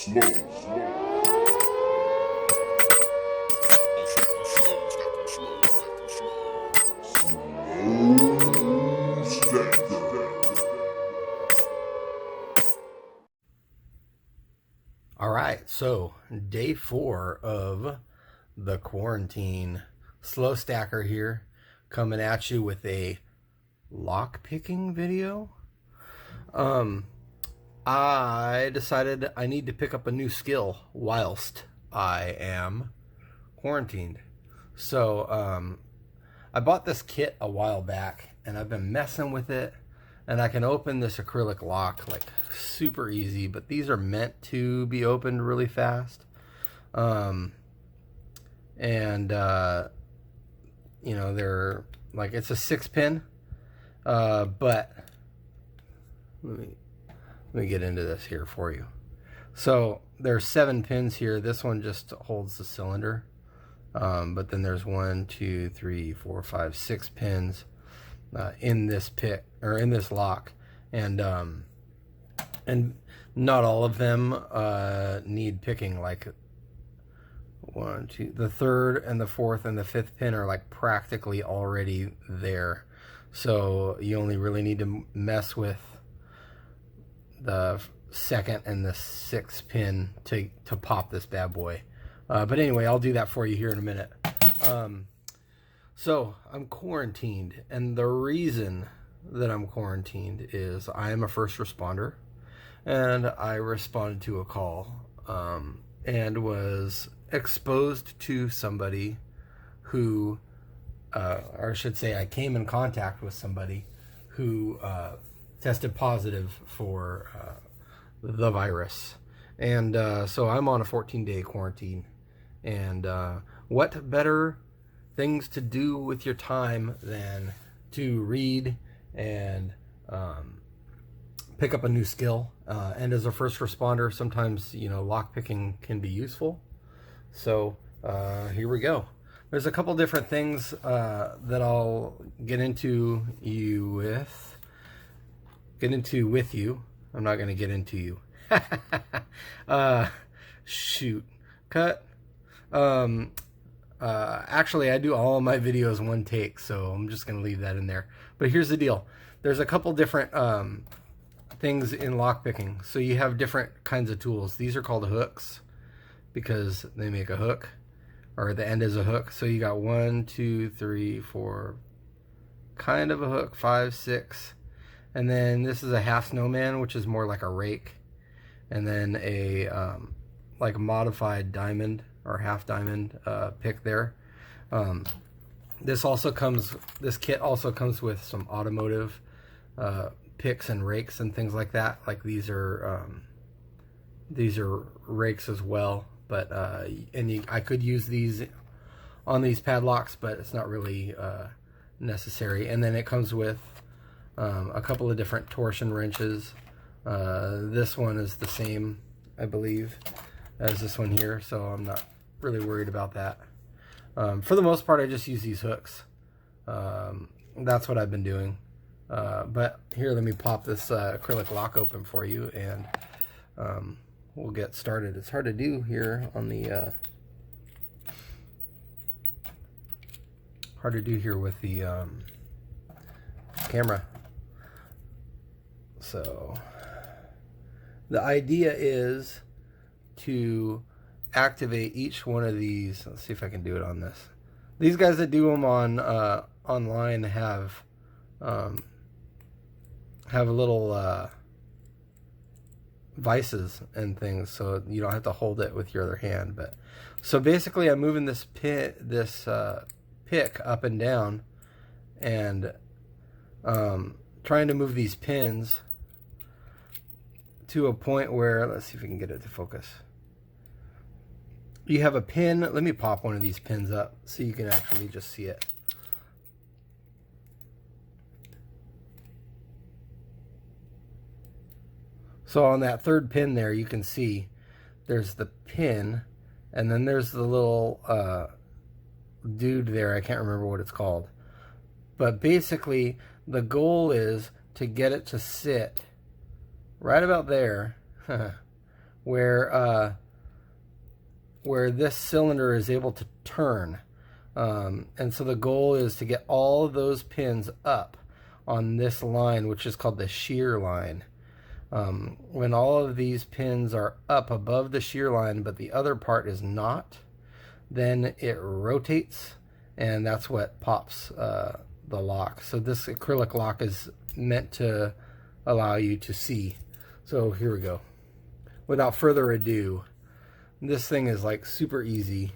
All right, so day 4 of the quarantine. Slow Stacker here, coming at you with a lockpicking video. I decided I need to pick up a new skill whilst I am quarantined. So I bought this kit a while back, and I've been messing with it. And I can open this acrylic lock like super easy, but these are meant to be opened really fast. You know, they're like, it's a 6-pin, but let me get into this here for you. So there's 7 pins here. This one just holds the cylinder, but then there's 1, 2, 3, 4, 5, 6 pins in this pick, or in this lock, and not all of them need picking. Like 1, 2, the 3rd and the 4th and the 5th pin are like practically already there, so you only really need to mess with the 2nd and the 6th pin to pop this bad boy. But anyway, I'll do that for you here in a minute. So I'm quarantined, and the reason that I'm quarantined is I am a first responder, and I responded to a call and was exposed to somebody who, or I should say I came in contact with somebody who tested positive for the virus. And so I'm on a 14-day quarantine, and what better things to do with your time than to read and pick up a new skill. And as a first responder, sometimes, you know, lockpicking can be useful. So here we go. There's a couple different things that I'll get into with you. I'm not going to get into you. Shoot. Cut. Actually, I do all of my videos one take, so I'm just going to leave that in there. But here's the deal. There's a couple different things in lockpicking. So you have different kinds of tools. These are called hooks because they make a hook, or the end is a hook. So you got 1, 2, 3, 4, kind of a hook, 5, 6. And then this is a half snowman, which is more like a rake. And then a like modified diamond or half diamond pick there. This kit also comes with some automotive picks and rakes and things like that. Like these are rakes as well, but I could use these on these padlocks, but it's not really necessary. And then it comes with a couple of different torsion wrenches. This one is the same, I believe, as this one here, so I'm not really worried about that. For the most part, I just use these hooks. That's what I've been doing. But here, let me pop this acrylic lock open for you, and we'll get started. It's hard to do here on the with the camera. So the idea is to activate each one of these. Let's see if I can do it on this. These guys that do them on online have little vices and things, so you don't have to hold it with your other hand. But so basically, I'm moving this pick up and down, and trying to move these pins to a point where, let's see if we can get it to focus. You have a pin. Let me pop one of these pins up so you can actually just see it. So on that 3rd pin there, you can see there's the pin, and then there's the little dude there. I can't remember what it's called. But basically, the goal is to get it to sit right about there where this cylinder is able to turn. And so the goal is to get all of those pins up on this line, which is called the shear line. When all of these pins are up above the shear line, but the other part is not, then it rotates, and that's what pops the lock. So this acrylic lock is meant to allow you to see. So here we go. Without further ado, this thing is like super easy.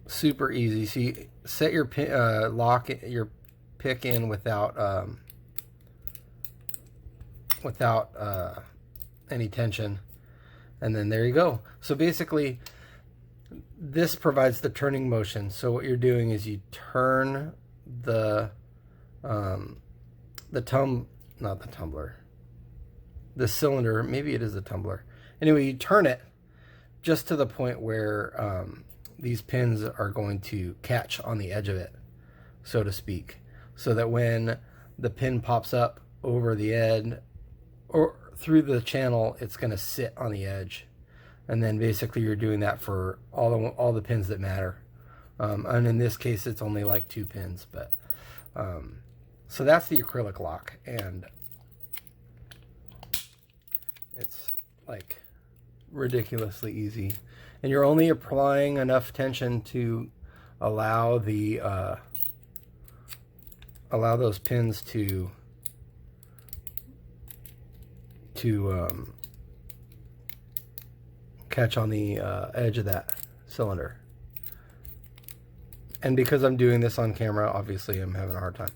Super easy. So you set your pin, lock your pick in without any tension, and then there you go. So basically this provides the turning motion. So what you're doing is you turn the cylinder, maybe it is a tumbler. Anyway, you turn it just to the point where these pins are going to catch on the edge of it, so to speak, so that when the pin pops up over the edge or through the channel, it's going to sit on the edge. And then basically you're doing that for all the pins that matter. And in this case, it's only like 2 pins, but so that's the acrylic lock, and it's like ridiculously easy. And you're only applying enough tension to allow the allow those pins to catch on the edge of that cylinder. And because I'm doing this on camera, obviously I'm having a hard time.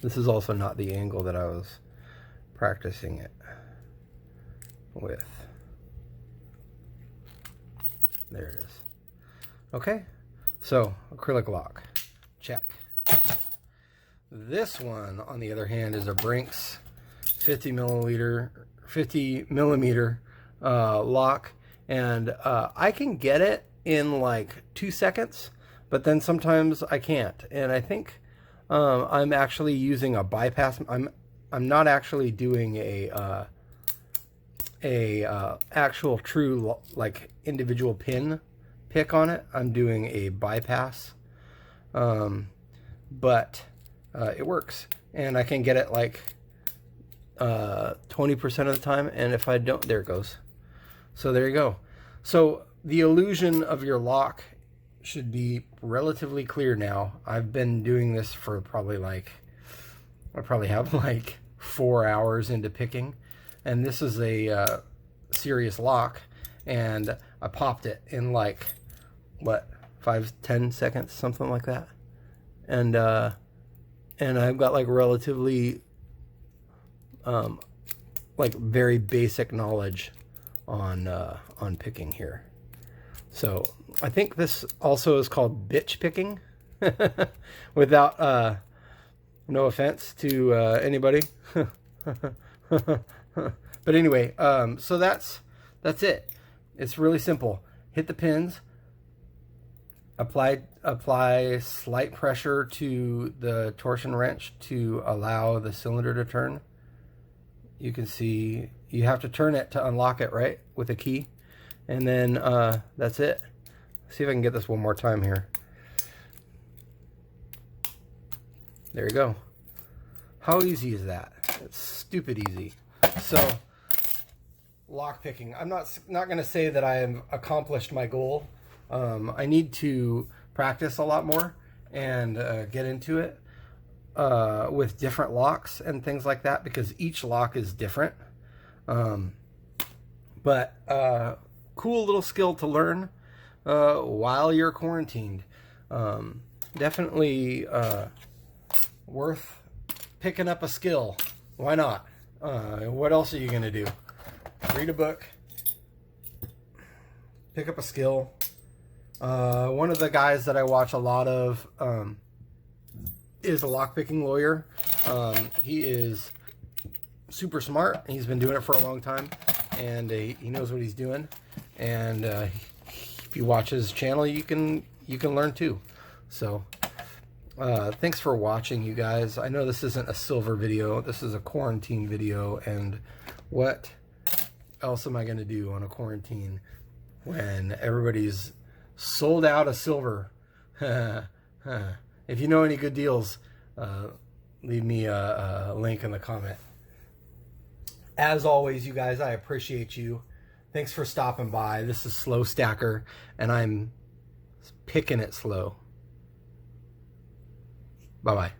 This is also not the angle that I was practicing it with. There it is. Okay, so acrylic lock, check. This one, on the other hand, is a Brinks 50 millimeter lock, and I can get it in like 2 seconds, but then sometimes I can't. And I think I'm actually using a bypass. I'm not actually doing a actual true like individual pin pick on it. I'm doing a bypass, but it works, and I can get it like 20% of the time, and if I don't, there it goes. So there you go. So the illusion of your lock should be relatively clear now. I've been doing this for probably like, I probably have like 4 hours into picking, and this is a serious lock, and I popped it in like what, 5-10 seconds, something like that, and I've got like relatively like very basic knowledge on picking here. So I think this also is called bitch picking, without no offense to anybody. But anyway, so that's it. It's really simple. Hit the pins, apply slight pressure to the torsion wrench to allow the cylinder to turn. You can see you have to turn it to unlock it, right, with a key. And then that's it. See if I can get this one more time here. There you go. How easy is that? It's stupid easy. So lock picking. I'm not going to say that I have accomplished my goal. I need to practice a lot more and get into it with different locks and things like that, because each lock is different. But cool little skill to learn while you're quarantined. Definitely worth picking up a skill. Why not? What else are you gonna do? Read a book, pick up a skill. One of the guys that I watch a lot of is a lockpicking lawyer. He is super smart. He's been doing it for a long time, and he knows what he's doing. And if you watch his channel, you can learn too. So Thanks for watching, you guys. I know this isn't a silver video. This is a quarantine video, and what else am I going to do on a quarantine when everybody's sold out of silver? If you know any good deals, leave me a link in the comment. As always, you guys, I appreciate you. Thanks for stopping by. This is Slow Stacker, and I'm picking it slow. Bye-bye.